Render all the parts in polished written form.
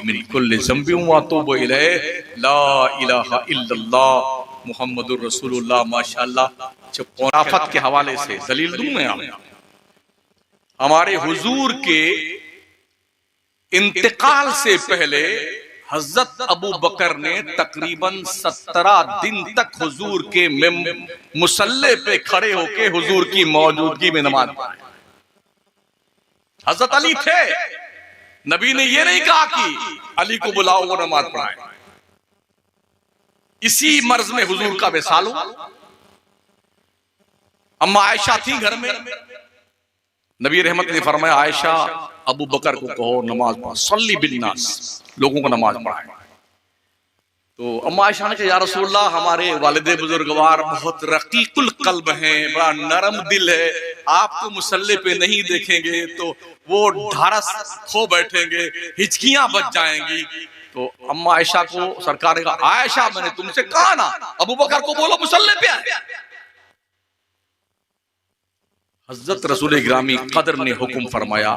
मिन कुल्लि ज़ंबिन व अतूबु इलैहि ला इलाहा इल्लल्लाह मुहम्मदुर रसूलुल्लाह। माशाअल्लाह। खिलाफत के हवाले से दलील दूं मैं आपको। हमारे हुजूर के इंतकाल से पहले हजरत अबू बकर ने तकरीबन 17 दिन तक हुजूर के मुसल्ले पे खड़े होके हुजूर की मौजूदगी में नमाज पढ़ाई। हजरत अली थे, नबी ने यह नहीं कहा कि अली को बुलाओ वो नमाज पढ़ाए। इसी मर्ज में हुजूर का विसाल हुआ। अम्मा आयशा थी घर में, नबी रहमत ने फरमाया आयशा अबू बकर को कहो नमाज पढ़, सल्ली बिन्नास, लोगों को नमाज पढ़ाए। तो अम्मा आयशा ने कहा या रसूलल्लाह हमारे वालिदे बुजुर्गवार बहुत रकीकुल कल्ब हैं, बड़ा नरम दिल है, आपको मुसल्ले पे नहीं देखेंगे तो वो ढारस खो बैठेंगे, हिचकियां बच जाएंगी। तो अम्मा आयशा को सरकार ने कहा आयशा मैंने तुमसे कहा ना अबू बकर को बोलो मुसल्ले पे आए। हजरत रसूल ग्रामी कदर ने हुक्म फरमाया,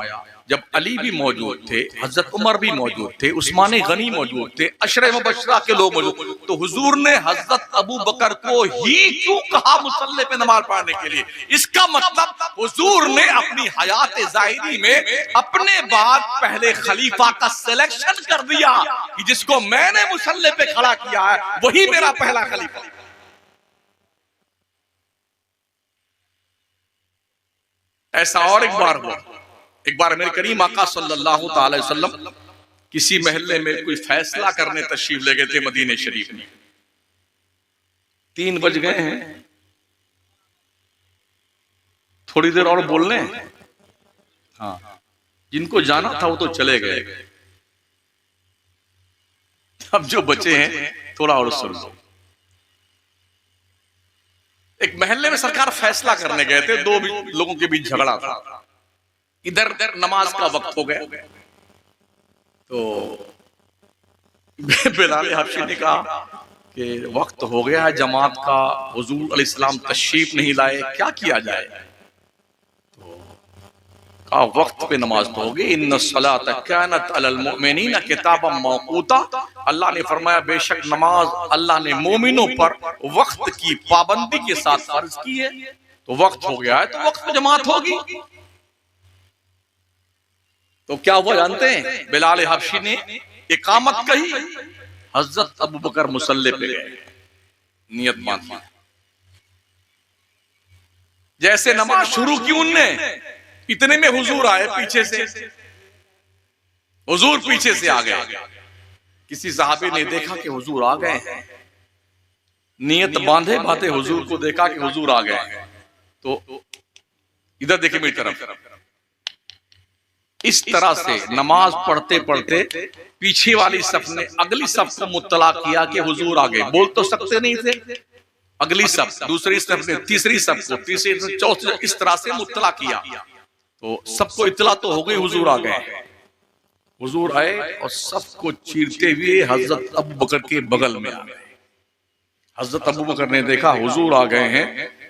जब अली भी मौजूद थे, हजरत उमर भी मौजूद थे, उस्मान गनी मौजूद थे, अशरे मुबशरा के लोग मौजूद, तो हुजूर ने हजरत अबू बकर को ही क्यों कहा मुसल्ले पे नमाज पढ़ने के लिए? इसका मतलब हुजूर ने अपनी हयात ज़ाहिरी में अपने बाद पहले खलीफा का सिलेक्शन कर दिया कि जिसको मैंने मुसल्ले पे खड़ा किया है वही मेरा पहला खलीफा। ऐसा और एक बार हुआ। एक बार मेरे करीम आका सल्लल्लाहु अलैहि वसल्लम किसी महल्ले में कोई फैसला करने तशरीफ ले गए थे मदीने शरीफ में। 3 बज गए हैं, थोड़ी देर और बोल लें। हाँ, जिनको जाना था वो तो चले गए, अब जो बचे हैं थोड़ा और सुन लो। एक महल्ले में सरकार फैसला करने गए थे, 2 लोगों के बीच झगड़ा था, इधर नमाज का वक्त हो गया। तो बिलाल हबशी ने कहा कि वक्त हो गया है जमात का, हुजूर अलैहिस्सलाम तशरीफ नहीं लाए, क्या किया जाए? तो कहा वक्त पे नमाज पढ़ोगे, इन्ना सलात कानत अलल मुमिनीना किताबम मौकूता। अल्लाह ने फरमाया बेशक नमाज अल्लाह ने मोमिनों पर वक्त की पाबंदी के साथ फर्ज की है। तो वक्त हो गया है तो वक्त पे जमात होगी। तो क्या हुआ जानते हैं? बिलाल हबशी ने इकामत कही, हजरत अबू बकर मुसल्ले पे गए, नियत बांधी। जैसे नमाज शुरू की उनने, इतने में हुजूर आए पीछे से, हुजूर पीछे से आ गए। किसी सहाबी ने देखा कि हुजूर आ गए हैं, नियत बांधे बांधे हुजूर को देखा कि हुजूर आ गए हैं। तो इधर देखिए मेरी तरफ। इस तरह से नमाज पढ़ते पढ़ते पीछे वाली सफ ने अगली सफ को मुत्तला किया कि हुजूर आ गए। बोल तो सकते नहीं थे, अगली सफ, दूसरी सफ ने तीसरी सफ को, तीसरी से चौथी, इस तरह से मुत्तला किया। तो सबको इत्तला तो हो गई हुजूर आ गए। हुजूर आए और सबको चीरते हुए हजरत अबू बकर के बगल में आ गए। हजरत अबू बकर ने देखा हुजूर आ गए हैं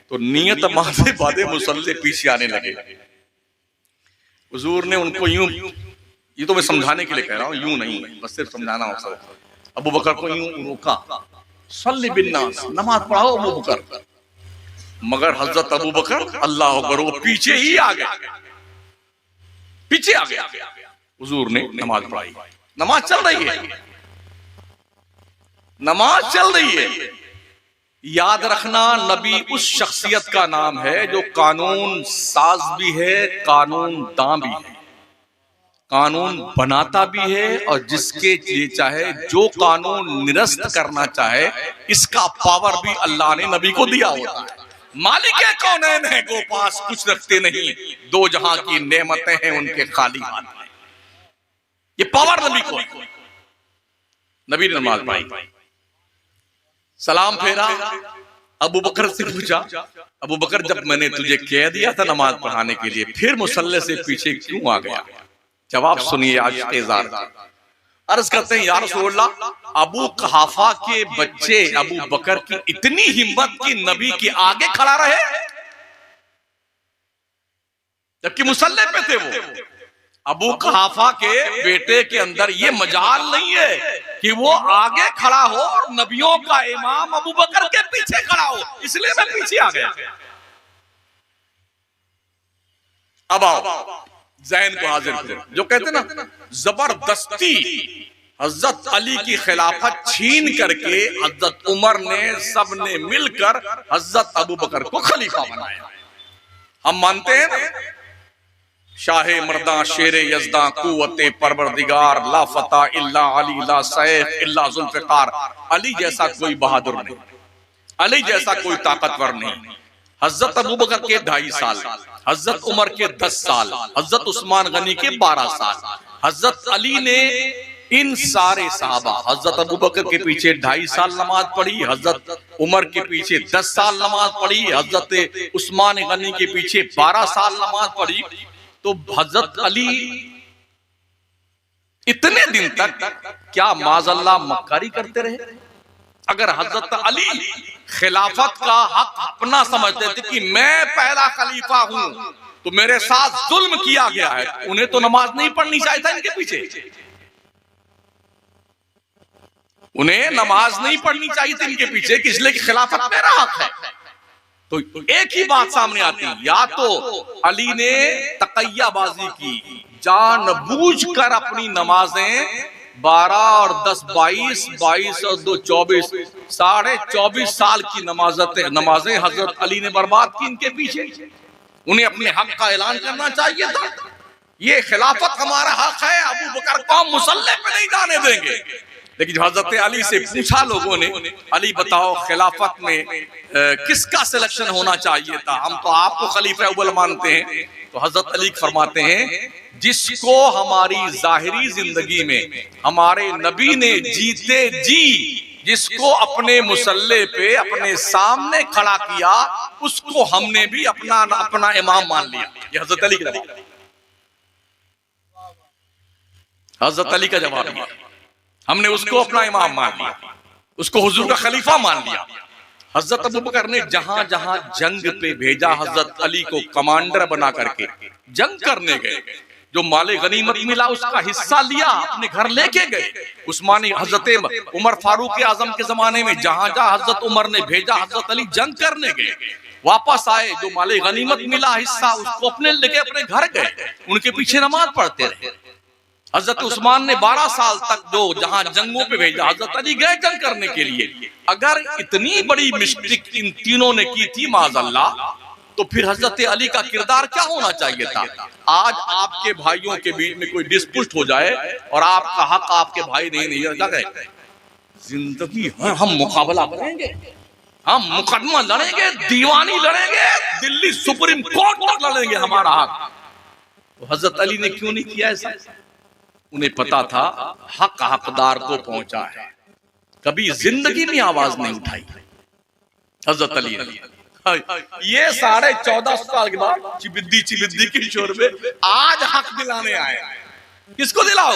तो नियत बांधे बांधे मुसल्ले पीछे आने लगे। हुजूर ने उनको यूं, ये तो मैं समझाने के लिए कह रहा हूं, यूं नहीं, बस सिर्फ समझाना हो सकता। अबू बकर को यूं रोका, सल्ली बिन्नास, नमाज पढ़ाओ अबू बकर। मगर हजरत अबू बकर अल्लाह अकबर वो पीछे ही आ गए, पीछे आ गया। हुजूर ने नमाज पढ़ाई, नमाज चल रही है, नमाज चल रही है। याद रखना नबी उस शख्सियत का नाम है जो कानून साज भी है, कानून दां भी है, कानून बनाता भी है, और जिसके लिए चाहे जो कानून निरस्त करना चाहे इसका पावर भी अल्लाह ने नबी को दिया होता है। मालिक कौनैन है गो पास कुछ रखते नहीं, 2 जहां की नेमतें हैं उनके खाली हाथ में। ये पावर नबी को, नबी ने नमाज पढ़ाई, सलाम फेरा, अबू बकर से पूछा अबू बकर जब मैंने तुझे कह दिया था नमाज पढ़ाने के लिए फिर मुसल्ले से पीछे क्यों आ गया? जवाब सुनिए आशिक़-ए-ज़ार। अर्ज करते हैं या रसूलल्लाह, अबू कहाफा के बच्चे अबू बकर की इतनी हिम्मत कि नबी के आगे खड़ा रहे जबकि मुसल्ले पे थे वो। अबू कहाफा के बेटे के अंदर ये मजाल नहीं है कि वो आगे खड़ा हो और नबियों का इमाम अबू बकर के पीछे खड़ा हो, इसलिए मैं पीछे आ गया। अब आओ जैन को हाजिर करो, जो कहते ना जबरदस्ती हजरत अली की खिलाफत छीन करके हजरत उमर ने सबने मिलकर हजरत अबू बकर को खलीफा बनाया। हम मानते हैं ना, शाहे मर्दा शेरे यज़दा कुव्वते परवरदिगार ला फता इल्ला अली ला सैफ इल्ला जुल्फ़िकार। अली जैसा कोई बहादुर नहीं, अली जैसा कोई ताकतवर नहीं। हजरत अबू बकर के 2.5 साल, हजरत उमर के 10 साल, हजरत उस्मान गनी के 12 साल। हजरत अली ने इन सारे साहबा, हजरत अबू बकर के पीछे 2.5 साल नमाज पढ़ी, हजरत उमर के पीछे 10 साल नमाज पढ़ी, हजरत उस्मान गनी के पीछे 12 साल नमाज पढ़ी। तो हजरत अली इतने दिन तक क्या माज़अल्लाह मक्कारी करते रहे? अगर हजरत अली खिलाफत का हक अपना समझते थे कि मैं पहला खलीफा हूं तो मेरे साथ जुल्म किया गया है, उन्हें तो नमाज नहीं पढ़नी चाहिए था इनके पीछे, उन्हें नमाज नहीं पढ़नी चाहिए थी इनके पीछे, इसलिए कि खिलाफत मेरा हक है। तो एक ही बात सामने आती, या तो अली ने तकैयाबाजी की, जानबूझकर अपनी नमाजें 12 और 10 22, 22 और 2 24, 24.5 साल की नमाजें हजरत अली ने बर्बाद की इनके पीछे। उन्हें अपने हक का ऐलान करना चाहिए था, ये खिलाफत हमारा हक है, अबू बकर को हम मुसल्ले पे नहीं जाने देंगे। लेकिन हजरत अली से पूछा लोगों ने, अली बताओ खिलाफत में किसका सिलेक्शन होना चाहिए था? हम तो आपको खलीफा अव्वल मानते हैं। तो हजरत अली फरमाते हैं, जिसको हमारी जाहिरी जिंदगी में हमारे नबी ने जीते जी जिसको अपने मुसल्ले पे अपने सामने खड़ा किया, उसको हमने भी अपना इमाम मान लिया। ये हजरत अली का जवाब, हजरत अली का जवाब है, हमने उसको अपना इमाम मान लिया, उसको हुजूर का खलीफा मान लिया। हजरत अबू बकर ने जहां जहां जंग पे भेजा, हजरत अली को कमांडर बना करके जंग करने गए। जो माले गनीमत मिला उसका हिस्सा लिया, अपने घर लेके गए। उस्मानी हजरत उमर फारूक आजम के जमाने में जहां जहां हजरत उमर ने भेजा, हजरत अली जंग करने गए। वापस आए, जो माले गनीमत मिला हिस्सा उसको अपने लेके अपने घर गए, उनके पीछे नमाज पढ़ते रहे। हजरत उस्मान ने 12 साल तक जो जहां जंगों पे भेजा, हजरत अली गए जंग करने के लिए। अगर इतनी बड़ी मिस्टेक इन तीनों ने की थी माज़अल्लाह, तो फिर हजरत अली का किरदार क्या होना चाहिए था? आज आपके भाइयों के बीच में कोई डिस्प्यूट हो जाए और आपका हक आपके भाई नहीं रखा, जिंदगी हम मुकाबला करेंगे, हम मुकदमा लड़ेंगे, दीवानी लड़ेंगे, दिल्ली सुप्रीम कोर्ट तक लड़ेंगे हमारा हक। तो हजरत अली ने क्यों नहीं किया ऐसा? उन्हें पता था हक हकदार को पहुंचा है, कभी जिंदगी में आवाज नहीं उठाई हजरत अली ने। ये 14.5 साल के बाद चिबिद्दी के शोर में आज हक दिलाने आए। किसको दिलाओ?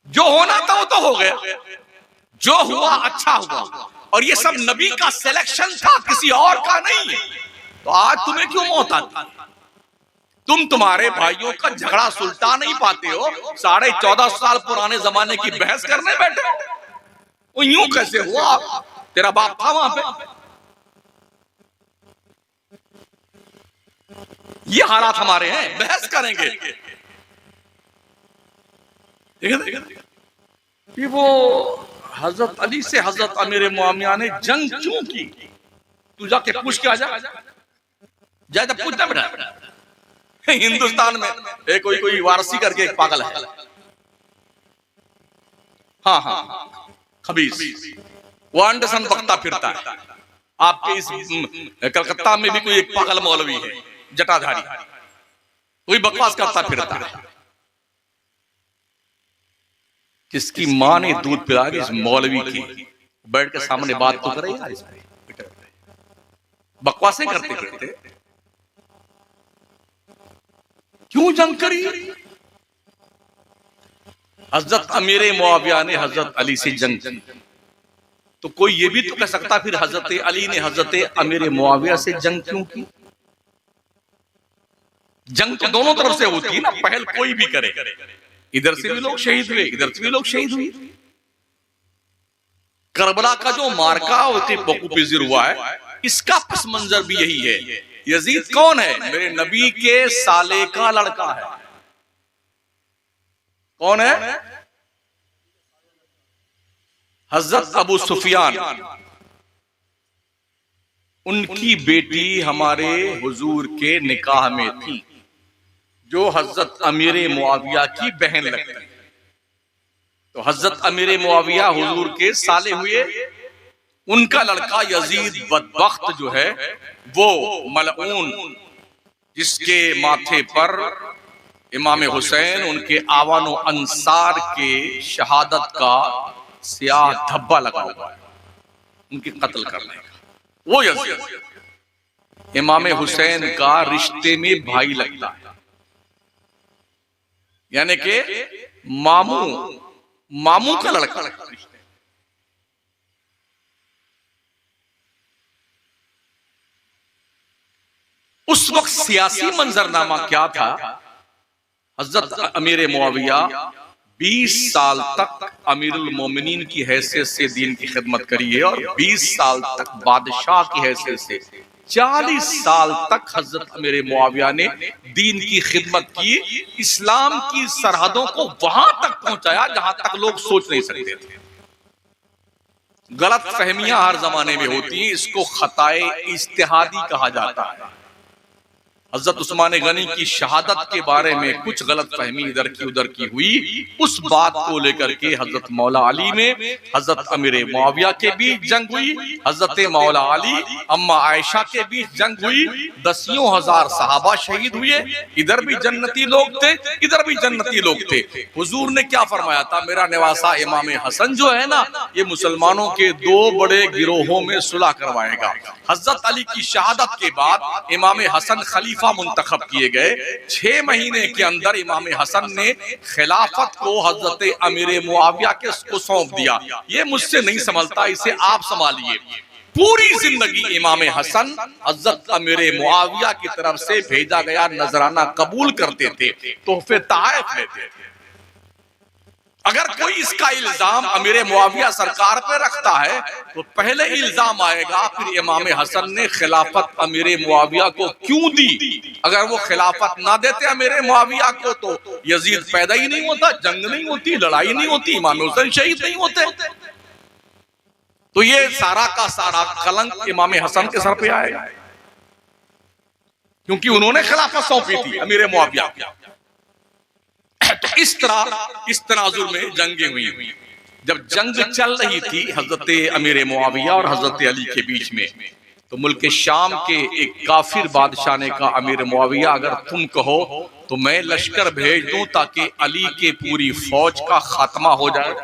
जो होना था वो तो हो गया, जो हुआ अच्छा हुआ, और ये सब नबी का सिलेक्शन था, किसी और का नहीं। तो आज तुम्हें क्यों मौत आती? तुम तुम्हारे भाइयों का झगड़ा सुलटा नहीं पाते हो, 14.5 साल पुराने जमाने की बहस करने बैठे हो। वो यूं कैसे हुआ? तेरा बाप था वहां पे। ये हालात हमारे हैं, बहस करेंगे। कि वो हजरत अली से हजरत अमीर मुआविया ने जंग क्यों की? तू जाके पूछ के आ जा, जा पूछना बेटा। हिंदुस्तान में कोई वारसी करके एक पागल है, हाँ खबीस, वो अंडसन बकता फिरता है। आपके इस कलकत्ता में भी कोई एक पागल मौलवी है, जटाधारी, कोई बकवास करता फिरता है। किसकी माँ ने दूध पिला के इस मौलवी की, बैठ के सामने बात तो करे यार, बकवासें करते फिरते क्यों जंग करी? हजरत अमीर मुआविया ने हजरत अली से जंग की, तो कोई ये भी तो कह सकता फिर हजरत अली ने हजरत अमीर मुआविया से जंग क्यों की? जंग तो दोनों तरफ से होती है ना, पहल कोई भी करे, इधर से भी लोग शहीद हुए, इधर से भी लोग शहीद हुए। करबला का जो मार्का बकूफिजिर हुआ है, इसका पस मंजर भी यही है। यजीद कौन है? मेरे नबी के साले का लड़का है। कौन है? हजरत अबू सुफियान, उनकी बेटी हमारे हुजूर के निकाह में थी, जो हजरत अमीर मुआविया की बहन लगती है। तो हजरत अमीर मुआविया हुजूर के साले हुए। उनका लड़का यजीद बदबख्त जो है, वो मलऊन, जिसके माथे पर इमाम हुसैन उनके आवानो अंसार के शहादत का स्याह धब्बा लगा हुआ है, उनके कत्ल करने का। वो यजीद इमाम हुसैन का रिश्ते में भाई लगता है, यानी कि मामू का लड़का। उस वक्त सियासी मंजरनामा क्या था? हजरत अमीर मुआविया 20 साल तक अमीरुल मोमिनीन की हैसियत से दीन की खिदमत करी है, और 20 साल तक बादशाह की हैसियत से 40 साल तक हजरत अमीर मुआविया ने दीन की खिदमत की, इस्लाम की सरहदों को वहां तक पहुंचाया जहां तक लोग सोच नहीं सकते थे। गलत फहमियां हर जमाने में होती हैं, इसको खताए इज्तिहादी कहा जाता है। हजरत उस्मान गनी की शहादत के बारे में कुछ गलत फहमी इधर की उधर की हुई, उस बात को लेकर के हजरत मौला अली में हजरत अमीर मुआविया के बीच जंग हुई, हजरत मौला अली अम्मा आयशा के बीच जंग हुई, दसियों हजार सहाबा शहीद हुए। इधर भी जन्नती लोग थे, इधर भी जन्नती लोग थे। हुजूर ने क्या फरमाया था? मेरा नवासा इमाम हसन जो है ना, ये मुसलमानों के 2 बड़े गिरोहों में सुलह करवाएगा। हजरत अली की शहादत के बाद इमाम हसन खलीफा मुंतखब किए गए। 6 महीने के अंदर इमाम हसन ने खिलाफत को हजरत अमीर मुआविया को सौंप दिया। ये मुझसे नहीं संभलता, इसे आप संभालिए। पूरी जिंदगी इमाम हसन हजरत अमीर मुआविया की तरफ से भेजा गया नजराना कबूल करते थे, तोहफे ताइफ लेते थे। अगर कोई इसका इल्जाम अमीर मुआविया सरकार पे रखता है, तो पहले इल्जाम आएगा फिर इमाम हसन ने खिलाफत अमीर मुआविया को क्यों दी। अगर वो खिलाफत ना देते अमीर मुआविया को, तो यजीद पैदा ही नहीं होता, जंग नहीं होती, लड़ाई नहीं होती, इमाम हुसैन शहीद नहीं होते। तो ये सारा का सारा कलंक इमाम हसन के सर पे आएगा, क्योंकि उन्होंने खिलाफत सौंपी थी अमीर मुआविया। तो इस तरह इस तनाजुर में जंगें हुई। जब जंग चल रही थी हजरत अमीर मुआविया और हजरत अली के बीच में, तो मुल्क शाम के एक काफिर बादशाह ने कहा, अमीर मुआविया अगर तुम कहो तो मैं लश्कर भेज दूं ताकि अली के पूरी फौज का खात्मा हो जाए।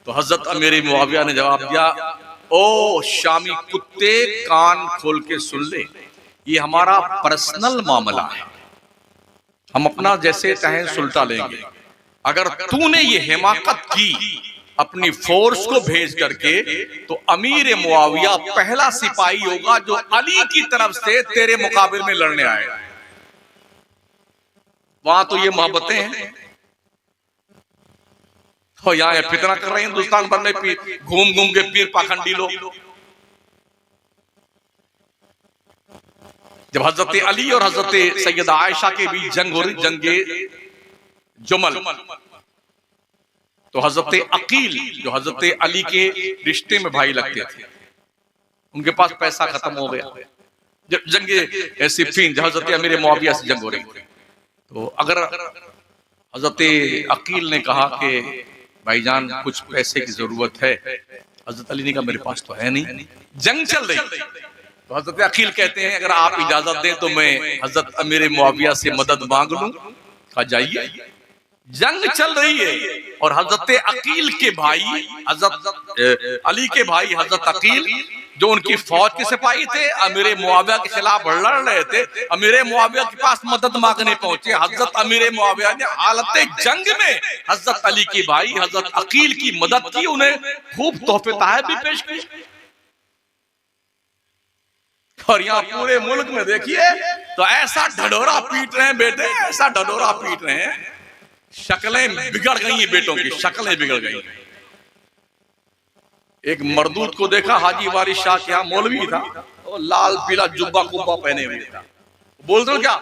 तो हजरत अमीर मुआविया ने जवाब दिया, ओ शामी कुत्ते, कान खोल के सुन ले, ये हमारा पर्सनल मामला है, हम अपना जैसे चाहें सुलटा लेंगे। अगर तूने ये हिमाकत की अपनी फोर्स को भेज करके, तो अमीर मुआविया पहला सिपाही होगा जो अली की तरफ से तेरे मुकाबले में लड़ने आएगा। वहां तो ये मोहब्बतें हैं, तो यहाँ फितना कर रहे हैं हिंदुस्तान भर में, घूम घूम के पीर पाखंडी लोग। जब हजरत अली और हजरत सैयदा आयशा के बीच जंग हो रही, जंगे जुमल, तो हजरत अकील जो हजरत अली के रिश्ते में भाई लगते थे, उनके पास पैसा खत्म हो गया। जब जंगे सिफीन जब हजरत अमीर मुआविया से जंग हो रही, तो अगर हजरत अकील ने कहा कि भाईजान कुछ पैसे की जरूरत है, हजरत अली ने कहा मेरे पास तो है नहीं। जंग चल रही, तो हजरत अकील कहते हैं अगर आप इजाजत दें तो मैं हजरत अमीर मुआविया से मदद मांग लूं। कहा जाइए। जंग चल रही है और हजरत अकील के भाई हजरत अली के भाई हजरत अकील जो उनकी फौज के सिपाही थे, अमीर मुआविया के खिलाफ लड़ रहे थे। अमीर मुआविया के पास मदद मांगने पहुंचे। हजरत अमीर मुआविया ने हालत जंग में हजरत अली के भाई हजरत अकील की मदद की, उन्हें खूब तोहफे तोहफे भी पेश किए। और यहाँ पूरे मुल्क में देखिए तो ऐसा ढडोरा पीट रहे हैं बेटे, ऐसा ढडोरा पीट रहे हैं, शक्लें बिगड़ गई हैं, बेटों की शक्लें बिगड़ गई। एक मरदूद को देखा, हाजी वारिस शाह के यहाँ मौलवी था, वो लाल पीला जुब्बा कुब्बा पहने हुए था। बोल दो क्या,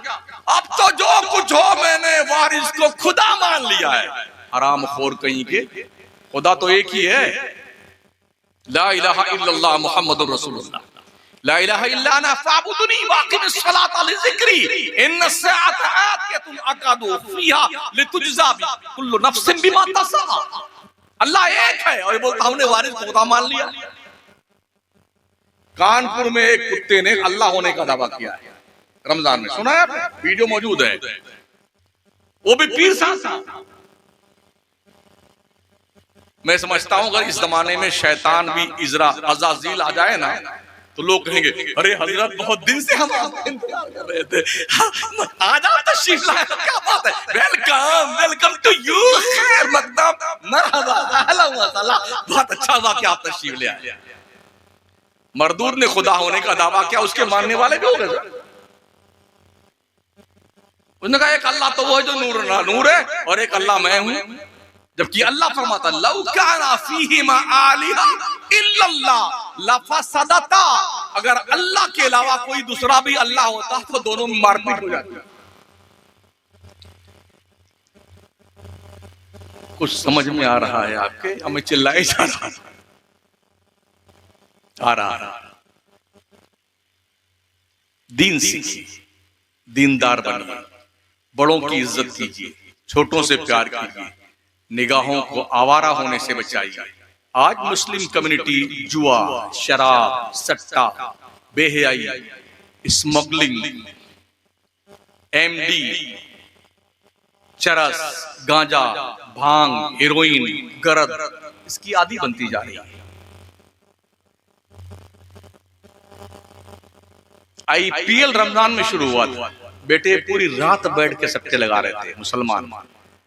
अब तो जो कुछ हो मैंने वारिस को खुदा मान लिया है। हराम खोर कहीं के, खुदा तो एक ही है, ला इलाहा इल्लल्लाह मुहम्मदुर रसूलुल्लाह, ला इलाहा इल्ला अना फअबुदनी वाक़िमिस सलाता लिज़िक्री इन्नस्साअत आतियतुन अक़दु फ़ीहा लितुजज़ा कुल्लु नफ्सिन बिमा तसआ। अल्लाह एक है और बोलता हमने वारिस को खुदा मान लिया। कानपुर में एक कुत्ते ने अल्लाह होने का दावा किया है रमजान में, सुना है आपने? वीडियो मौजूद है, वो भी पीर साहब। मैं समझता हूं अगर इस जमाने में शैतान भी इजरा अज़ाज़ील आ जाए ना तो लोग कहेंगे अरे हजरत बहुत दिन से हम आपका इंतजार कर रहे थे, आ जाओ तशरीफ लाए, क्या बात है, वेलकम वेलकम टू यू, खैर मकदम, मरहबा, अहला व सहला, बहुत अच्छा हुआ कि आप तशरीफ ले आए। मरदूद ने खुदा होने का दावा किया, उसके मानने वाले भी हो गए। उसने कहा एक अल्लाह तो वो है जो नूर है और एक अल्लाह मैं हूं, जबकि अल्लाह फरमाता लौ काना फीहिमा आलिहा इल्लल्लाह लफसदता, अगर अल्लाह के अलावा कोई दूसरा भी अल्लाह होता तो दोनों में मारपीट हो जाती। कुछ समझ में आ रहा है आपके? हमें चिल्लाए जा रहा आ रहा। दीन सीखिए, दीनदार बनिए, बड़ों की इज्जत कीजिए, छोटों से प्यार कीजिए, निगाहों को आवारा होने से बचाइए। आज मुस्लिम कम्युनिटी जुआ, शराब, सट्टा, बेहयाई, स्मगलिंग, एमडी, चरस, गांजा, भांग, हेरोइन, गरद, इसकी आदी बनती जा रही है। आईपीएल रमजान में शुरू हुआ था, बेटे पूरी रात बैठ के सट्टे लगा रहे थे मुसलमान,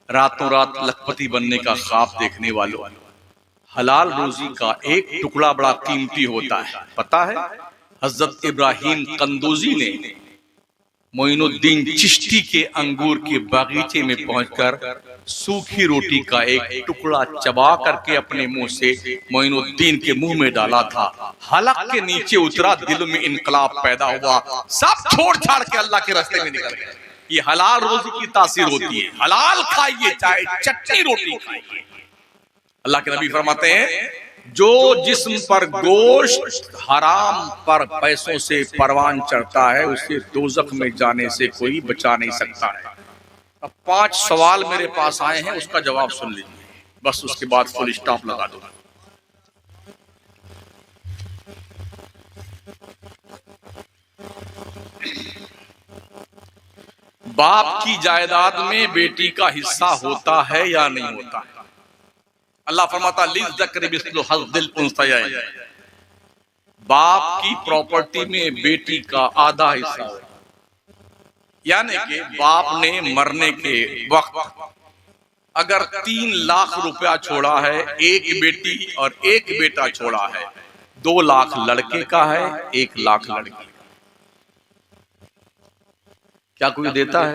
रातों रात लखपति बनने का ख्वाब देखने वालों। हलाल रोजी का एक टुकड़ा बड़ा कीमती होता है, पता है? हजरत इब्राहिम कंदूजी ने मोइनुद्दीन चिश्ती के अंगूर के बागीचे में पहुंचकर सूखी रोटी का एक टुकड़ा चबा करके अपने मुंह से मोइनुद्दीन के मुंह में डाला था। हलक के नीचे उतरा, दिल में इनकलाब पैदा हुआ, सब छोड़ छाड़ के अल्लाह के रास्ते में निकल गए। ये हलाल रोजी की तासीर होती है। हलाल खाइए, चाहे चटनी रोटी खाइए। अल्लाह के नबी फरमाते हैं जो जिस्म पर गोश्त हराम पर पैसों से परवान चढ़ता है उसे दोजख में जाने से कोई बचा नहीं सकता है। अब 5 सवाल मेरे पास आए हैं, उसका जवाब सुन लीजिए, बस उसके बाद फुल स्टॉप लगा दूंगा। बाप की जायदाद में बेटी का हिस्सा होता है या नहीं होता है? अल्लाह फरमाता लिज़्ज़क्रि मिस्लु हज़्ज़िल उन्सयैन, बाप की प्रॉपर्टी में बेटी का आधा हिस्सा होता है। यानी कि बाप ने मरने के वक्त अगर 3 लाख रुपया छोड़ा है, एक बेटी और एक बेटा छोड़ा है, 2 लाख लड़के का है, 1 लाख लड़की का। क्या कोई देता है?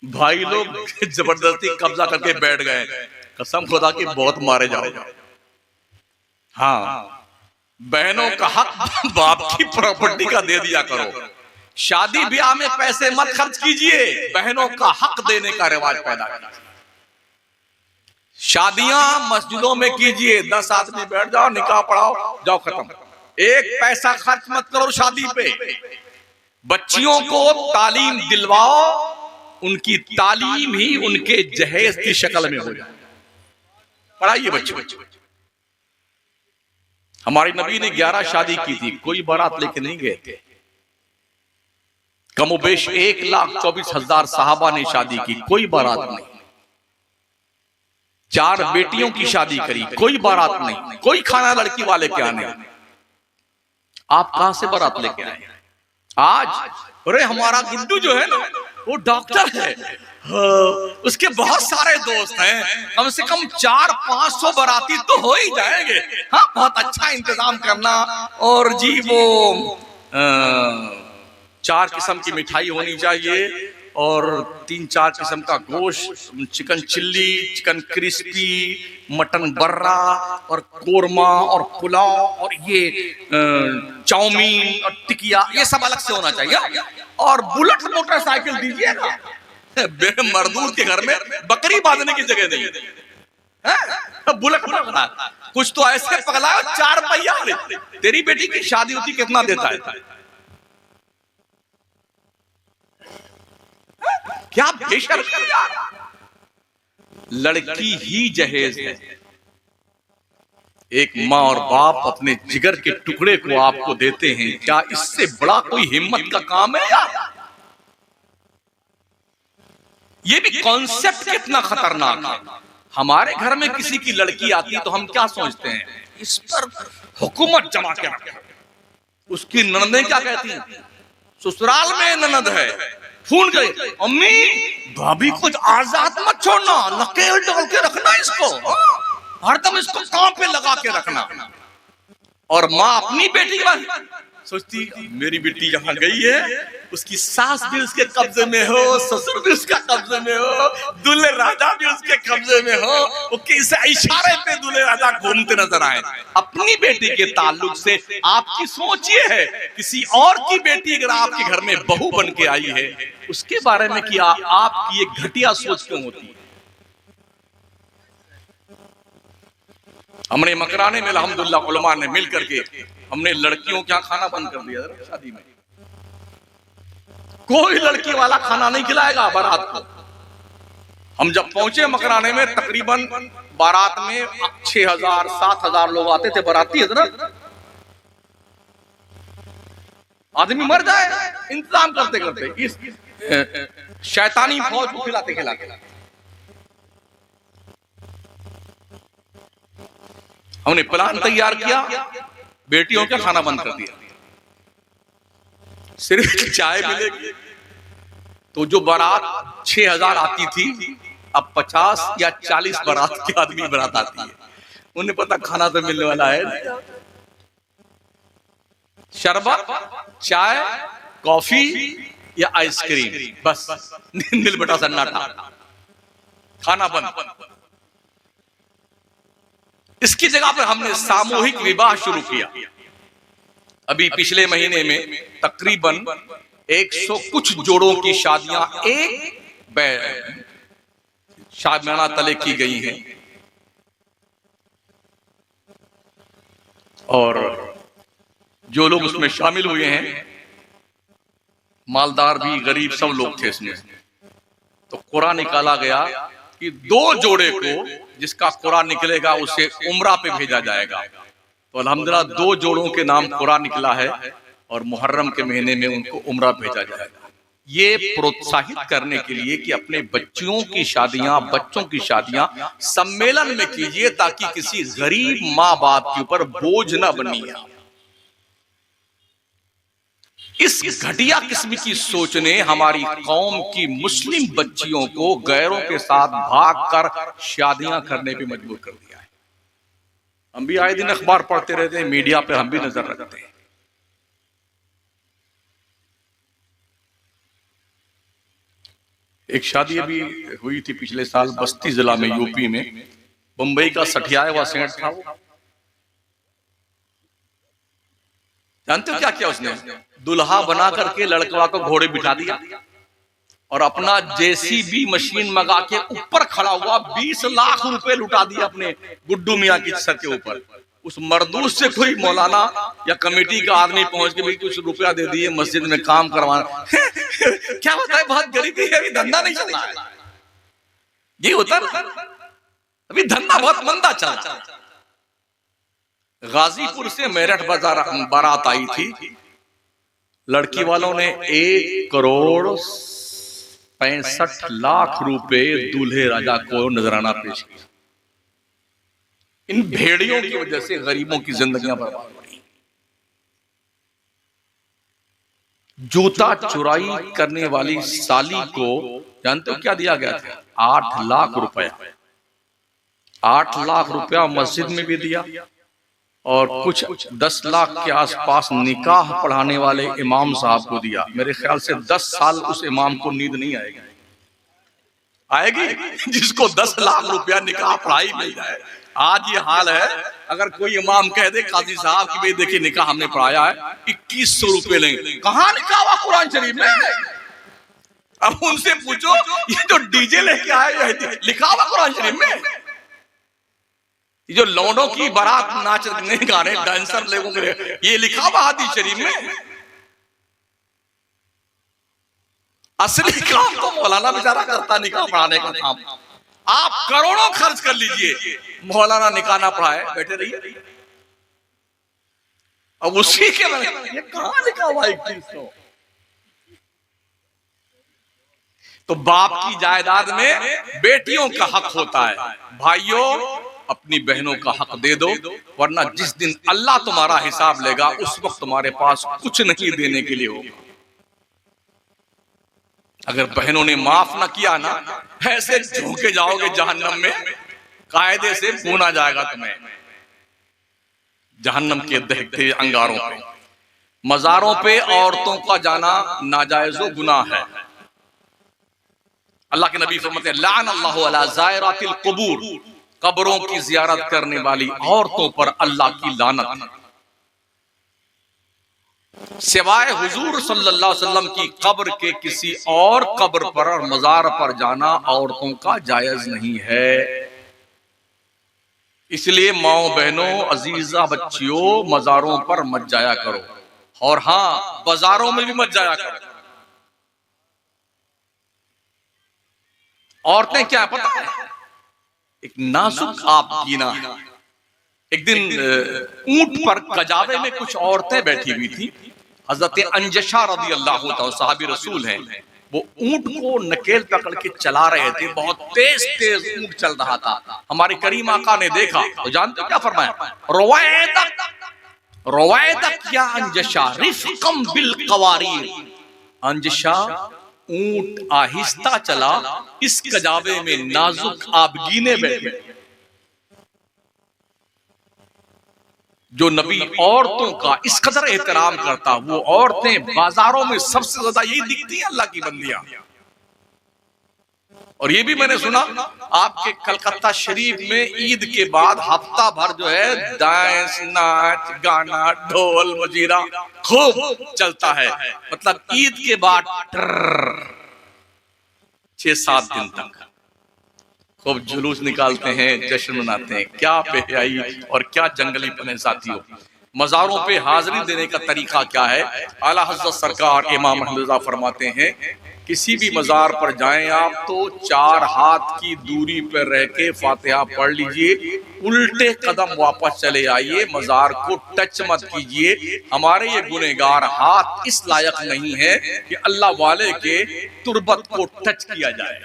भाई लोग जबरदस्ती कब्जा करके बैठ गए, कसम खुदा की बहुत मारे जाओ। हाँ, बहनों का हक बाप की प्रॉपर्टी का दे दिया करो। शादी ब्याह में पैसे मत खर्च कीजिए, बहनों का हक देने का रिवाज पैदा कीजिए। शादियां मस्जिदों में कीजिए, 10 आदमी बैठ जाओ, निकाह पढ़ाओ, जाओ खत्म। एक पैसा खर्च मत करो शादी पे। बच्चियों को तालीम दिलवाओ, उनकी तालीम ही उनके जहेज की शक्ल में हो जाए। पढ़ाइए बच्चों। हमारे नबी ने 11 शादी की थी, कोई बारात लेके नहीं गए थे। कमोबेश 1,24,000 साहबा ने शादी की, कोई बारात नहीं। 4 बेटियों की शादी करी, कोई बारात नहीं, कोई खाना लड़की वाले के आने। आप कहां से बारात लेके आए? आज अरे हमारा गुड्डू जो है ना, वो डॉक्टर है, उसके बहुत सारे दोस्त हैं, कम से कम 400-500 बाराती तो हो ही जाएंगे। हाँ, बहुत अच्छा इंतजाम करना। और जी वो 4 किस्म की मिठाई होनी चाहिए और 3-4 किस्म का गोश्त, chicken chilli, chicken crispy, mutton burra और कोरमा और पुलाव और ये चाउमीन और टिकिया, ये सब अलग से होना चाहिए। और बुलेट मोटरसाइकिल दीजिएगा। मरदूद के घर में बकरी बांधने की जगह नहीं है, बुलेट पकड़ा। कुछ तो ऐसे पगला 4 पहिया। तेरी बेटी की शादी होती कितना देता है? क्या बेशर्मी यार। लड़की ही जहेज है। एक माँ और बाप अपने जिगर के टुकड़े को आपको देते हैं, क्या इससे बड़ा कोई हिम्मत का काम है यार? ये भी कॉन्सेप्ट कितना खतरनाक है। हमारे घर में किसी की लड़की आती है तो हम क्या सोचते हैं, इस पर हुकूमत जमा के रखे। उसकी ननदें क्या कहती हैं, ससुराल में ननद है, फोन गए, अम्मी भाभी को आजाद मत छोड़ना, नकेल डाल के रखना इसको, हरदम इसको काम पे लगा के रखना। और माँ अपनी बेटी की सोचती, मेरी बेटी जहां गई है उसकी सास भी उसके कब्जे में हो, ससुर भी उसका कब्जे में हो, दूल्हे राजा भी उसके कब्जे में हो, वो किसी इशारे पे दूल्हे राजा घूमते नजर आए। अपनी बेटी के ताल्लुक से आपकी सोच ये है, किसी और की बेटी अगर आपके घर में बहू बन के आई है उसके बारे में क्या आपकी एक घटिया सोच क्यों होती है? हमने मकराने में अल्हम्दुलिल्लाह उलमा ने मिल करके हमने लड़कियों क्या खाना बंद कर दिया। शादी में कोई लड़की वाला खाना नहीं खिलाएगा बारात को। हम जब पहुंचे मकराने में तकरीबन बारात में 6,000-7,000 लोग आते थे, बाराती है ना, आदमी मर जाए इंतजाम करते करते, इस शैतानी फौज को खिलाते खिलाते। हमने प्लान तैयार किया, बेटियों का खाना बंद कर दिया, सिर्फ चाय मिलेगी। तो जो बारात 6,000 आती थी, अब 50 या 40 बारात के आदमी बारात आती है। उन्हें पता खाना तो मिलने वाला है, शरबत, चाय, कॉफी या आइसक्रीम, बस नील बटा सन्नाटा, खाना बंद। इसकी जगह पर हमने सामूहिक विवाह शुरू किया। अभी पिछले महीने में तकरीबन 100 कुछ जोड़ों की शादियां एक शामियाना तले की गई हैं। और जो लोग उसमें शामिल हुए हैं, मालदार भी गरीब सब लोग थे इसमें। तो कुरान निकाला गया कि 2 जोड़े को जिसका कुरान निकलेगा उसे उम्रा पे भेजा जाएगा। तो अल्हम्दुलिल्लाह 2 जोड़ों के नाम कुरान निकला है और मुहर्रम के महीने में उनको उम्रा भेजा जाएगा। ये प्रोत्साहित करने के लिए कि अपने बच्चों की शादियां सम्मेलन में कीजिए, ताकि किसी गरीब माँ बाप के ऊपर बोझ न बनिए। इस घटिया किस्म की सोच ने हमारी कौम की मुस्लिम बच्चियों को गैरों के साथ भागकर शादियां करने पे मजबूर कर दिया है। हम भी आए दिन अखबार पढ़ते रहते हैं, मीडिया पे हम भी नजर रखते हैं। एक शादी अभी हुई थी पिछले साल बस्ती जिला में, यूपी में, मुंबई का सठियाया हुआ सेठ था वो। जानते हो क्या किया उसने? दुल्हा बना करके लड़कवा को घोड़े बिठा दिया और अपना जेसीबी मशीन मंगा के ऊपर खड़ा हुआ 20 लाख रुपए लुटा दिया अपने गुड्डू मियाँ की सर के ऊपर। उस मरदूद से कोई मौलाना या कमेटी का आदमी पहुंच के भी कुछ रुपया दे दिए मस्जिद में काम करवाना। क्या होता है, बहुत गरीबी है, अभी धंधा नहीं चल रहा है। ये होता है, अभी धंधा बहुत मंदा चल रहा है। गाजीपुर से मेरठ बारात आई थी। लड़की वालों ने 1,65,00,000 रुपए दूल्हे राजा को नजराना पेश किया। इन भेड़ियों की वजह से गरीबों की जिंदगियां बर्बाद हो रही। जूता चुराई करने वाली साली को जानते हो क्या दिया गया था? 8 लाख रुपया। 8 लाख रुपया मस्जिद में भी दिया और कुछ 10 लाख के आसपास निकाह पढ़ाने वाले इमाम साहब को दिया। मेरे ख्याल से 10 साल उस इमाम को नींद नहीं आएगी। आएगी जिसको 10 लाख रुपया निकाह पढ़ाई मिल जाए। आज ये हाल है, अगर कोई इमाम कह दे काजी साहब की भाई देखिए निकाह हमने पढ़ाया है 2100 रुपए लेंगे, कहाँ निकाह हुआ कुरान शरीफ में? अब उनसे पूछो ये जो डीजे लेके आए लिखा हुआ कुरान शरीफ में? ये जो लौंडों की बारात नाचने गा रहे डांसर लोगों के लिए ये लिखा हुआ हदीस शरीफ में? असली काम तो मौलाना बेचारा करता निकाह पढ़ाने का काम। आप करोड़ों खर्च कर लीजिए, मौलाना निकाह ना पढ़ाए, बैठे रहिए। अब उसी के ये कहां लिखा हुआ 2100? तो बाप की जायदाद में बेटियों का हक होता है। भाइयों अपनी बहनों का हक दे दो, वरना जिस दिन अल्लाह तुम्हारा हिसाब लेगा उस वक्त तुम्हारे पास कुछ नहीं देने के लिए होगा। अगर बहनों ने माफ ना किया ना, ऐसे झोंके जाओगे जहन्नम में, कायदे से भूना जाएगा तुम्हें जहन्नम के दहकते अंगारों पे। मजारों पे औरतों का जाना नाजायज़ो गुनाह है। अल्लाह के नबी फरमाते हैं लान अल्लाहु अला ज़ायरातिल क़ुबूर, कब्रों की जियारत करने वाली औरतों पर अल्लाह की लानत। सिवाय हुजूर सल्लल्लाहु अलैहि वसल्लम की कब्र के किसी और कब्र पर और मजार पर जाना औरतों का जायज नहीं है। इसलिए माओ बहनों अजीजा बच्चियों मजारों पर मत जाया करो, और हाँ बाजारों में भी मत जाया करो। औरतें क्या पता है, एक नाजुक आप जीना है। एक दिन ऊंट पर कजावे में कुछ औरतें बैठी हुई थी। हजरत अंजशा रज़ी अल्लाह तआला सहाबी रसूल हैं, वो ऊंट को नकेल पकड़ के चला रहे थे। बहुत तेज तेज ऊंट चल रहा था। हमारे करीम आका ने देखा तो जानते क्या फरमाया? रवायदक या अंजशा रिफ़क़म बिल क़वारीर। अंजशा ऊंट आहिस्ता चला, इस कजावे में नाजुक आबगीने बैठे। जो नबी औरतों का इस कदर एहतराम करता, वो औरतें बाजारों में सबसे ज्यादा यही दिखती हैं अल्लाह की बंदियां। और ये भी मैंने सुना आपके कलकत्ता शरीफ में ईद के बाद हफ्ता भर जो है डांस नाच गाना ढोल मजीरा खूब चलता है। मतलब ईद के बाद 6-7 दिन तक खूब जुलूस निकालते हैं, जश्न मनाते हैं। क्या बेहयाई और क्या जंगलीपन साथियों। मज़ारों पे हाजिरी देने का तरीका क्या है? आला हज़रत सरकार इमाम अहमद रज़ा फरमाते हैं किसी भी मज़ार पर जाएं आप तो 4 हाथ की दूरी पर रह के फातिहा पढ़ लीजिए, उल्टे कदम वापस चले आइए, मज़ार को टच मत कीजिए। हमारे ये गुनहगार हाथ इस लायक नहीं है कि अल्लाह वाले के तुरबत को टच किया जाए।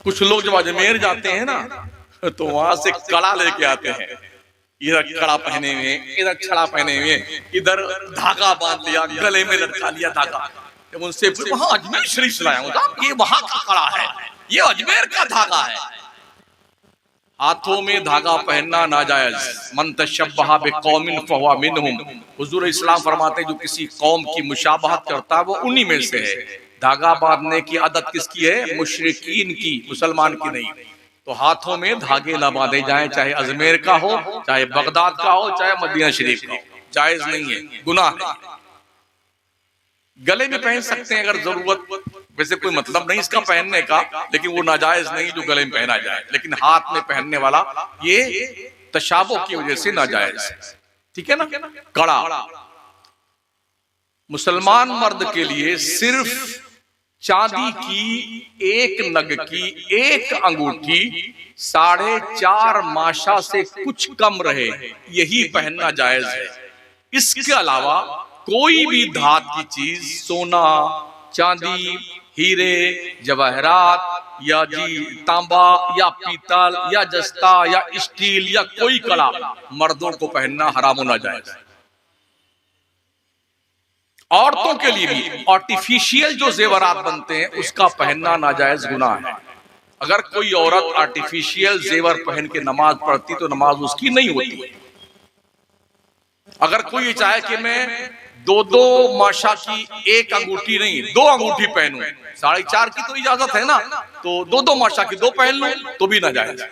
कुछ लोग जब अजमेर जाते हैं ना तो वहां से कड़ा लेके आते हैं, इधर कड़ा पहने हुए, इधर छड़ा पहने हुए, इधर धागा बांध लिया, गले में लटका लिया धागा। जब उनसे वहां अजमेर शरीफ से लाया हूं, ये वहां का कड़ा है, ये अजमेर का धागा है। हाथों में धागा पहनना नाजायज। मन तशब्बहा बिकौमिन फहुवा मिनहुम। हुजूर इस्लाम फरमाते हैं जो किसी कौम की मुशाबहत करता है वो उन्हीं में से है। धागा बांधने की आदत किसकी है? मुशरिकीन की, मुसलमान की नहीं। तो हाथों में धागे ना बांधे जाएं, चाहे अजमेर का हो, चाहे बगदाद का हो, चाहे मदीना शरीफ का हो, जायज नहीं है, गुनाह है। गले में पहन सकते हैं अगर जरूरत, वैसे कोई मतलब नहीं इसका पहनने का, लेकिन वो नाजायज नहीं जो गले में पहना जाए। लेकिन हाथ में पहनने वाला ये तशाबुह की वजह से नाजायज, ठीक है ना। कड़ा मुसलमान मर्द के लिए सिर्फ चांदी की 1 नग की 1 अंगूठी 4.5 माशा से कुछ कम रहे, यही पहनना जायज है। इसके अलावा कोई भी धात की चीज, सोना चांदी, हीरे जवाहरात या जी तांबा या पीतल या जस्ता या स्टील या कोई कड़ा मर्दों को पहनना हराम होना जायज। औरतों के लिए भी आर्टिफिशियल जो जेवरात बनते हैं उसका पहनना नाजायज गुनाह है। अगर कोई औरत आर्टिफिशियल जेवर पहन के नमाज पढ़ती तो नमाज उसकी नहीं होती। अगर कोई चाहे कि मैं दो माशा की एक अंगूठी नहीं 2 अंगूठी पहनूं, 4.5 की तो इजाजत है ना, तो 2 माशा की 2 पहन लूं तो भी नाजायज।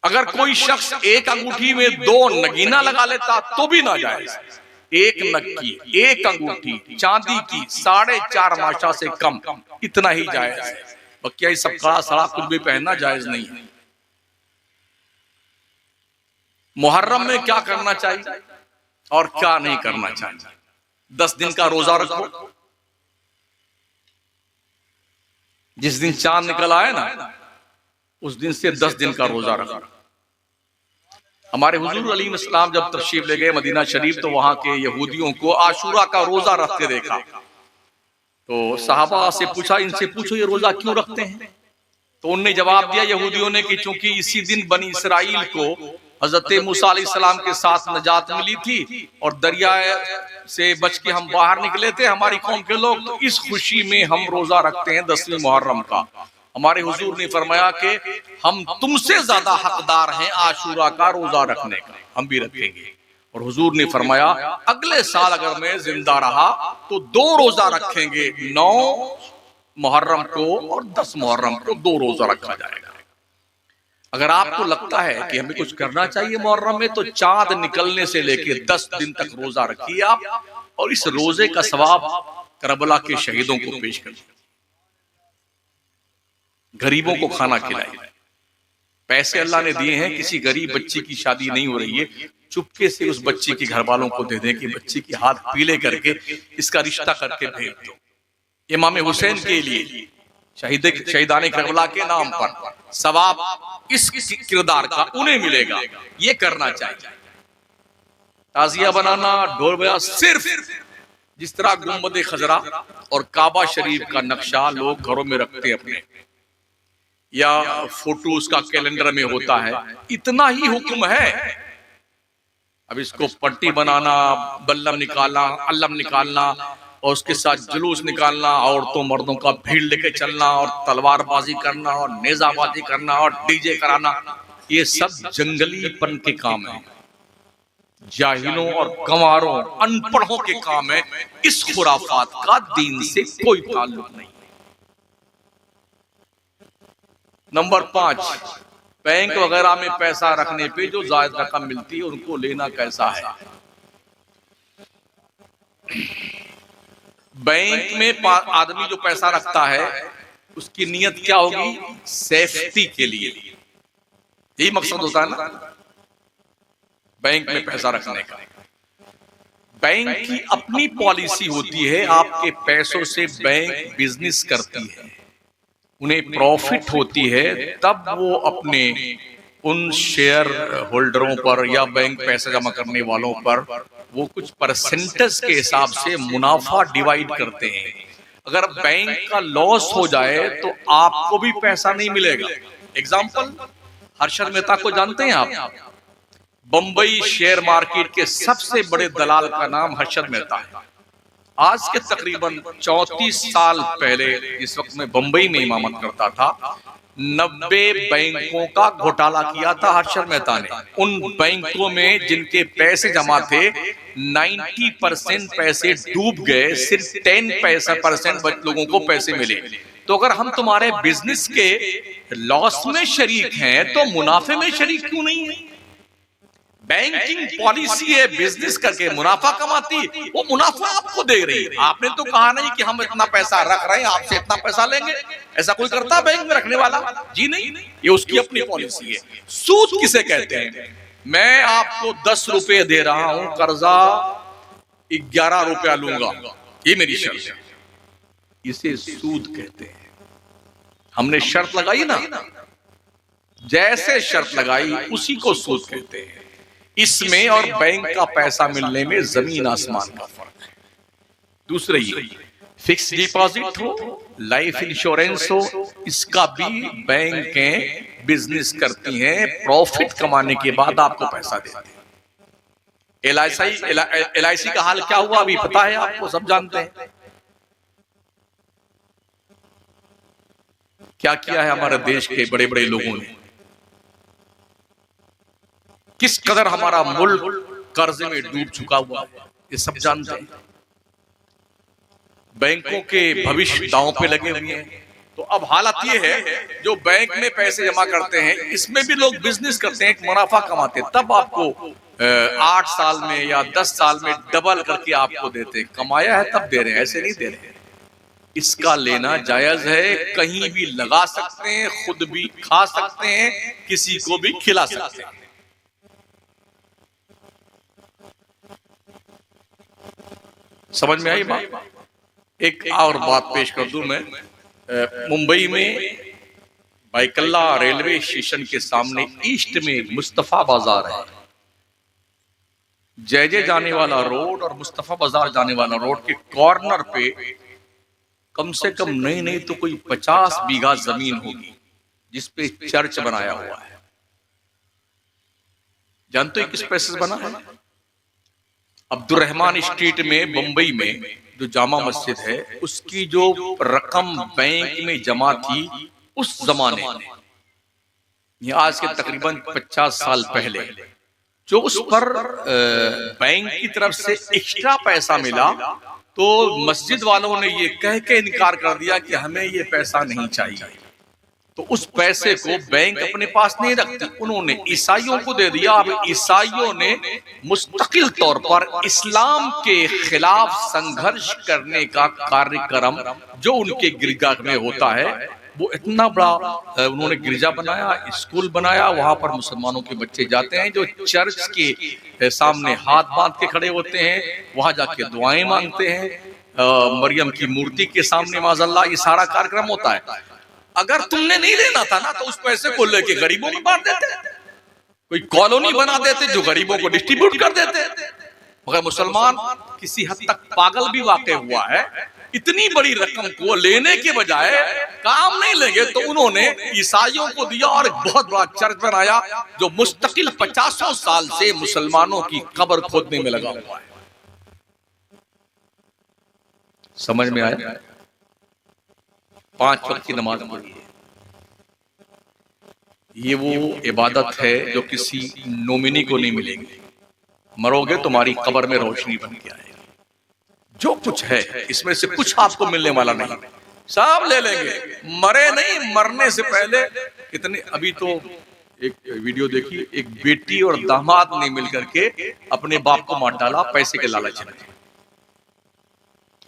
अगर कोई शख्स एक अंगूठी में 2 नगीना लगा लेता तो भी नाजायज। एक नग की एक अंगूठी चांदी की 4.5 माशा से कम इतना ही जायज है। बाकी सब कड़ा सड़ा कुछ भी पहनना जायज नहीं है। मुहर्रम में क्या करना चाहिए और क्या नहीं करना चाहिए? 10 दिन का रोजा रखो। जिस दिन चांद निकल आए ना उस दिन से 10 दिन का रोजा रखो। हमारे हुजूर अलैहिस्सलाम जब तशरीफ ले गए मदीना शरीफ तो वहां के यहूदियों को आशूरा का रोजा रखते देखा। तो सहाबा से पूछा, इनसे पूछो ये रोजा क्यों रखते हैं? तो उनने जवाब दिया यहूदियों ने कि चूंकि इसी दिन बनी इसराइल को हजरत मूसा अलैहिस्सलाम के साथ नजात मिली थी और दरिया से बच के हम बाहर निकले थे हमारी कौम के लोग, तो इस खुशी में हम रोजा रखते हैं 10वीं मुहर्रम का। हमारे हुजूर ने फरमाया कि हम तुमसे ज्यादा हकदार हैं आशूरा का रोजा रखने का, हम भी रखेंगे। और हुजूर ने फरमाया अगले साल अगर मैं जिंदा रहा तो 2 रोजा रखेंगे, 9 मुहर्रम को और 10 मुहर्रम को 2 रोजा रखा जाएगा। अगर आपको लगता है कि हमें कुछ करना चाहिए मुहर्रम में तो चांद निकलने से लेकर 10 दिन तक रोजा रखिए आप, और इस रोजे का सवाब करबला के शहीदों को पेश करिए। गरीबों को खाना खिलाइए। पैसे अल्लाह ने दिए हैं, किसी गरीब बच्ची की शादी नहीं हो रही है, चुपके से उस बच्ची के घर वालों को दे दें कि बच्ची के हाथ पीले करके इसका रिश्ता करके भेज दो। इमाम हुसैन के लिए शहीदाने करबला के नाम पर सवाब इस किरदार का उन्हें मिलेगा, ये करना चाहिए। ताजिया बनाना, ढोल बजा, सिर्फ जिस तरह गुंबद खजरा और काबा शरीफ का नक्शा लोग घरों में रखते हैं अपने, या फोटो उसका कैलेंडर में होता है, इतना ही हुक्म है। अब इसको पट्टी बनाना, बल्लम निकालना, अल्लम निकालना और उसके साथ जुलूस निकालना, औरतों मर्दों का भीड़ लेके चलना और तलवारबाजी करना और नेजाबाजी करना और डीजे कराना, ये सब जंगलीपन के काम है, जाहिलों और गंवारों अनपढ़ों के काम है। इस खुराफात का दीन से कोई ताल्लुक नहीं। नंबर 5, बैंक वगैरह में पैसा रखने पे जो जायद रकम मिलती है उनको लेना कैसा है? बैंक में आदमी जो पैसा रखता है उसकी नीयत क्या होगी? सेफ्टी के लिए। यही मकसद होता है ना बैंक में पैसा रखने का। बैंक की अपनी पॉलिसी होती है, आपके पैसों से बैंक बिजनेस करती है, उन्हें प्रॉफिट होती है, तब वो अपने उन शेयर होल्डरों पर या बैंक पैसा जमा करने वालों पर वो कुछ परसेंटेज के हिसाब से मुनाफा डिवाइड करते हैं। अगर बैंक का लॉस हो जाए तो आपको भी पैसा नहीं मिलेगा। एग्जाम्पल, हर्षद मेहता को जानते हैं आप? बंबई शेयर मार्केट के सबसे बड़े दलाल का नाम हर्षद मेहता है। आज के तकरीबन 34 साल पहले, इस वक्त मैं बंबई में इमामत करता था, 90 बैंकों का घोटाला किया था हर्षद मेहता ने। उन बैंकों में जिनके पैसे जमा थे 90% पैसे डूब गए, सिर्फ 10% लोगों को पैसे मिले। तो अगर हम तुम्हारे बिजनेस के लॉस में शरीक हैं तो मुनाफे में शरीक क्यों नहीं है? बैंकिंग पॉलिसी है बिजनेस करके मुनाफा कमाती, वो मुनाफा आपको दे रही है। आपने तो कहा नहीं कि हम इतना पैसा रख रहे हैं आपसे इतना पैसा लेंगे, ऐसा कोई करता बैंक में रखने वाला? जी नहीं, ये उसकी अपनी पॉलिसी है। सूद किसे कहते हैं? मैं आपको 10 रुपए दे रहा हूं, कर्जा 11 रुपया लूंगा, ये मेरी शर्त है, इसे सूद कहते हैं। हमने शर्त लगाई ना, जैसे शर्त लगाई उसी को सूद कहते हैं। इसमें और बैंक का पैसा मिलने में जमीन आसमान का फर्क है। दूसरे, ये फिक्स डिपॉजिट हो, लाइफ इंश्योरेंस हो, इसका भी बैंकें बिजनेस करती हैं, प्रॉफिट कमाने के बाद आपको पैसा देती हैं। LIC का हाल क्या हुआ अभी पता है आपको, सब जानते हैं। क्या किया है हमारे देश के बड़े बड़े लोगों ने, किस कदर हमारा मुल्क कर्जे में डूब चुका हुआ है, ये सब जानते हैं। बैंकों के भविष्य दांव पे लगे हुए हैं। तो अब हालत ये है, जो बैंक में पैसे जमा करते हैं, इसमें भी लोग बिजनेस करते हैं, एक मुनाफा कमाते हैं, तब आपको 8 साल में या 10 साल में डबल करके आपको देते हैं। कमाया है तब दे रहे हैं, ऐसे नहीं दे रहे हैं। इसका लेना जायज है, कहीं भी लगा सकते हैं, खुद भी खा सकते हैं, किसी को भी खिला सकते हैं। समझ में आई बात? एक और बात पेश कर दूं मैं। मुंबई में बाइकल्ला रेलवे स्टेशन के सामने ईस्ट में मुस्तफा बाजार है। जय जाने वाला रोड और मुस्तफा बाजार जाने वाला रोड के कॉर्नर पे कम से कम नहीं तो कोई 50 बीघा जमीन होगी, जिसपे चर्च बनाया हुआ है। जानते हो किस पैसे से बना है? अब्दुर्रहमान स्ट्रीट में बंबई में जो जामा मस्जिद है, उसकी जो रकम बैंक में जमा थी उस जमाने में, ये आज के तकरीबन 50 साल पहले, जो उस पर बैंक की तरफ से एक्स्ट्रा पैसा मिला, तो मस्जिद वालों ने ये कह के इनकार कर दिया कि हमें ये पैसा नहीं चाहिए। तो उस पैसे को बैंक अपने पास नहीं रखती, उन्होंने ईसाइयों को दे दिया। अब ईसाइयों ने मुस्तकिल तौर पर इस्लाम के खिलाफ संघर्ष करने का कार्यक्रम जो उनके गिरजा में होता है, वो इतना बड़ा उन्होंने गिरजा बनाया, स्कूल बनाया, वहां पर मुसलमानों के बच्चे जाते हैं, जो चर्च के सामने हाथ बांध के खड़े होते हैं, वहां जाके दुआएं मांगते हैं, मरियम की मूर्ति के सामने माज़अल्लाह, ये सारा कार्यक्रम होता है। अगर तुमने नहीं लेना था ना, तो उस पैसे को लेके गरीबों में बांट देते, कोई कॉलोनी बना देते जो गरीबों को डिस्ट्रीब्यूट कर देते। मगर मुसलमान किसी हद तक पागल भी वाकई हुआ है, इतनी बड़ी रकम को लेने के बजाय काम नहीं लेंगे, तो उन्होंने ईसाइयों को दिया और बहुत बड़ा चर्च बनाया, जो मुस्तकिल 50 साल से मुसलमानों की कब्र खोदने में लगा हुआ है। समझ में आया? 5 वक्त की नमाज पढ़िए, ये वो इबादत है जो किसी नोमिनी को नहीं मिलेगी। मरोगे तुम्हारी कब्र में रोशनी बन के आएगी। जो कुछ है इसमें से कुछ आपको मिलने वाला नहीं, सब ले लेंगे। मरे नहीं, मरने से पहले कितने, अभी तो एक वीडियो देखी, एक बेटी और दामाद ने मिलकर के अपने बाप को मार डाला पैसे के लालच में।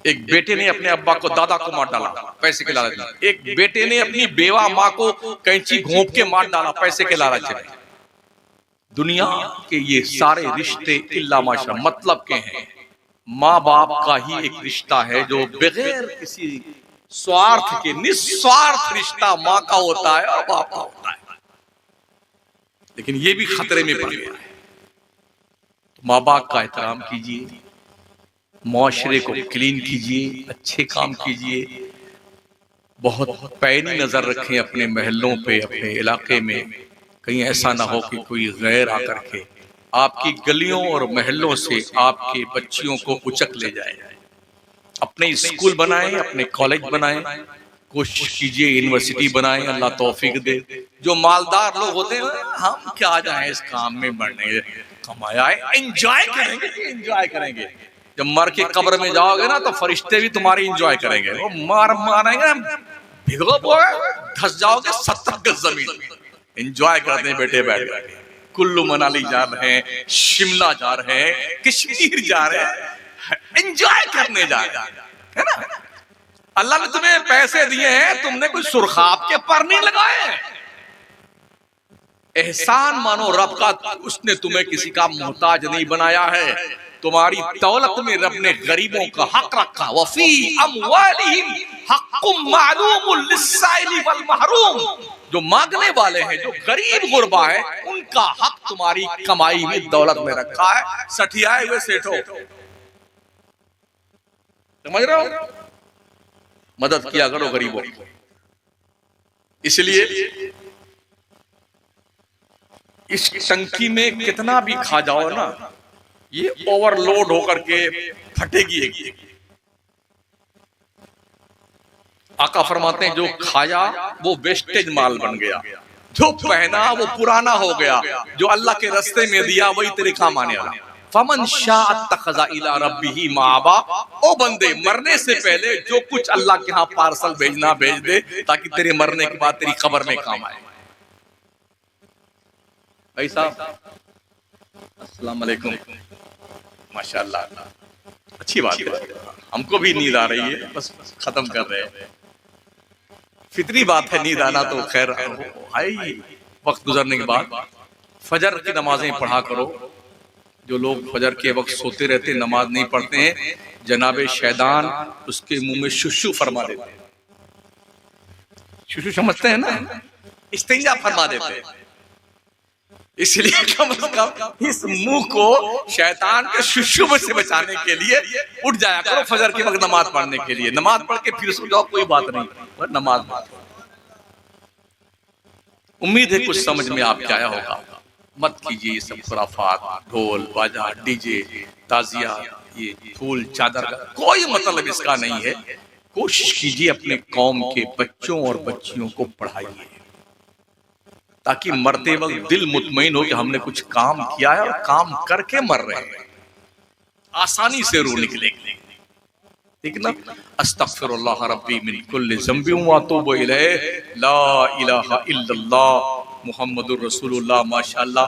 एक बेटे ने अपने अब्बा को, दादा को मार डाला पैसे के लालच में। एक बेटे ने अपनी बेवा माँ को कैंची घोंप के मार डाला पैसे के लालच में। दुनिया के ये सारे रिश्ते इल्ला माशा मतलब के हैं। माँ बाप का ही एक रिश्ता है जो बगैर किसी स्वार्थ के, निस्वार्थ रिश्ता माँ का होता है और बाप का होता है। लेकिन ये भी खतरे में पड़ गया है। तो माँ बाप का एहतराम कीजिए, मुआशरे को क्लीन कीजिए, अच्छे काम कीजिए, बहुत पैनी नजर रखें अपने महलों पे, अपने इलाके में। कहीं ऐसा ना हो कि कोई गैर आकर के आपकी गलियों और महलों से आपके बच्चियों को उचक ले जाए। अपने स्कूल बनाएं, अपने कॉलेज बनाएं, कोशिश कीजिए यूनिवर्सिटी बनाएं, अल्लाह तौफीक दे। जो मालदार लोग होते हैं, हम क्या जाए इस काम में बढ़ने, कमाया है, एंजॉय करेंगे, एंजॉय करेंगे। जब मर के कब्र में जाओगे ना, तो फरिश्ते भी तुम्हारी एंजॉय करेंगे, वो मारेंगे, भिगो धस जाओगे 70 गज जमीन। एंजॉय करते हैं बेटे बैठ गए, कुल्लू मनाली जा रहे हैं, शिमला जा रहे हैं, कश्मीर जा रहे हैं, एंजॉय करने जा रहे हैं, है ना। अल्लाह ने तुम्हें पैसे दिए हैं, तुमने कोई सुरखाब के पर नहीं लगाए हैं। एहसान मानो रब का, उसने तुम्हें किसी का मोहताज नहीं बनाया है। तुम्हारी दौलत में रब ने गरीबों का हक रखा। वफी अमवालिहिम हक्कुम मालूमुल लिस्साइली वल महरूम। जो मांगने वाले हैं, जो गरीब गुरबा है, उनका हक तुम्हारी कमाई में, दौलत में रखा है। सठियाए हुए सेठो, समझ रहे हो? मदद किया करो गरीबों की। इसलिए इस टंकी में कितना भी खा जाओ ना, ये ओवरलोड होकर के फटेगी एक। आका फरमाते हैं जो खाया वो वेस्टेज माल बन गया, जो पहना वो पुराना हो गया, जो अल्लाह के रास्ते में दिया वही तेरे काम आने वाला। फमन शाअ तखज़ा इला रब्बिही माबा, ओ बंदे मरने से पहले जो कुछ अल्लाह के यहाँ पार्सल भेजना भेज दे, ताकि तेरे मरने के बाद तेरी कब्र में काम आए। भाई साहब अस्सलाम वालेकुम, माशाअल्लाह, अच्छी बात है। हमको भी नींद आ रही है, बस खत्म कर रहे हैं। फितरी बात है नींद आना, तो खैर है वक्त गुजरने के बाद। फजर की नमाजें पढ़ा करो। जो लोग फजर के वक्त सोते रहते नमाज नहीं पढ़ते हैं, जनाबे शैतान उसके मुंह में शुशु फरमा देते हैं। शुशु समझते हैं ना, इस्तिंजा फरमा देते हैं। इसलिए कम से कम इस मुंह को शैतान के शुशु से बचाने के लिए उठ जाया करो फजर के वक्त नमाज पढ़ने के लिए। नमाज पढ़ के फिर सो जाओ, कोई बात नहीं, पर नमाज पढ़ो। उम्मीद है कुछ समझ में आपके आया होगा। मत कीजिए ये सब खुराफात, ढोल बाजा, डीजे, ताजिया, ये फूल चादर का कोई मतलब इसका नहीं है। कोशिश कीजिए अपने कौम के बच्चों और बच्चियों को पढ़ाइए, ताकि मरते वक्त दिल मुतमईन हो कि हमने कुछ काम किया है और काम करके मर रहे हैं, आसानी से रूह निकलेगी। ठीक ना? अस्तगफिरुल्लाह रब्बी मिन कुल्लि ज़ंबिन व अतूबु इलैह, ला इलाहा इल्लल्लाह मुहम्मदुर रसूलुल्लाह। माशाअल्लाह।